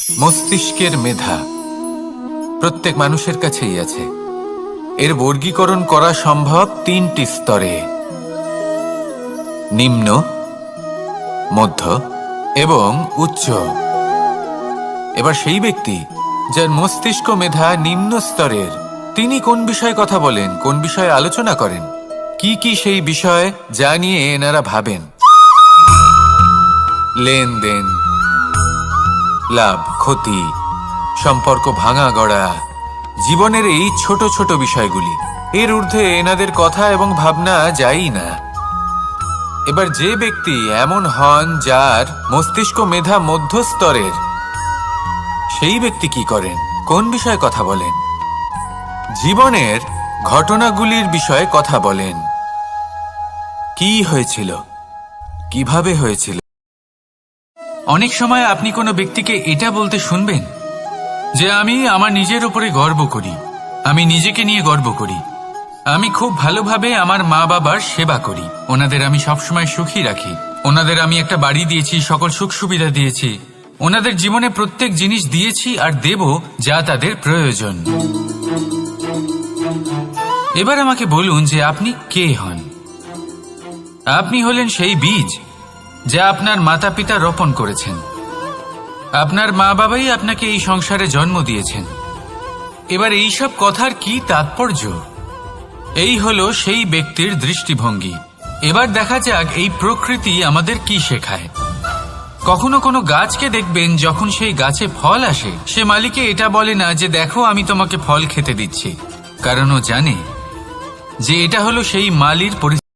মস্তিষ্কের মেধা প্রত্যেক মানুষের কাছেই আছে। এর বর্গীকরণ করা সম্ভব তিনটি স্তরে: নিম্ন, মধ্য এবং উচ্চ। এবার সেই ব্যক্তি যার মস্তিষ্ক মেধা নিম্ন স্তরের, তিনি কোন বিষয়ে কথা বলেন, কোন বিষয়ে আলোচনা করেন, কি কি সেই বিষয় যা নিয়ে এনারা ভাবেন? লেনদেন, লাভ ক্ষতি, সম্পর্ক ভাঙা গড়া, জীবনের এই ছোট ছোট বিষয়গুলি। এর ঊর্ধ্বে এনাদের কথা এবং ভাবনা যায়ই না। এবার যে ব্যক্তি এমন হন যার মস্তিষ্ক মেধা মধ্যস্তরের, সেই ব্যক্তি কি করেন, কোন বিষয়ে কথা বলেন? জীবনের ঘটনাগুলির বিষয়ে কথা বলেন। কি হয়েছিল, কিভাবে হয়েছিল। অনেক সময় আপনি কোনো ব্যক্তিকে এটা বলতে শুনবেন যে আমি আমার নিজের উপরে গর্ব করি, আমি নিজেকে নিয়ে গর্ব করি, আমি খুব ভালোভাবে আমার মা বাবার সেবা করি, ওনাদের আমি সবসময় সুখী রাখি, ওনাদের আমি একটা বাড়ি দিয়েছি, সকল সুখ সুবিধা দিয়েছি, ওনাদের জীবনে প্রত্যেক জিনিস দিয়েছি আর দেব যা তাদের প্রয়োজন। এবার আমাকে বলুন যে আপনি কে হন? আপনি হলেন সেই বীজ যা আপনার মাতা পিতা রোপণ করেছেন। আপনার মা বাবাই আপনাকে এই সংসারে জন্ম দিয়েছেন। এবার এইসব কথার কি তাৎপর্য? এই হলো সেই ব্যক্তির দৃষ্টিভঙ্গি। এবার দেখা যাক এই প্রকৃতি আমাদের কি শেখায়। কখনো কোনো গাছকে দেখবেন, যখন সেই গাছে ফল আসে, সে মালিকে এটা বলে না যে দেখো আমি তোমাকে ফল খেতে দিচ্ছি, কারণ ও জানে যে এটা হলো সেই মালির পরিস্থিতি।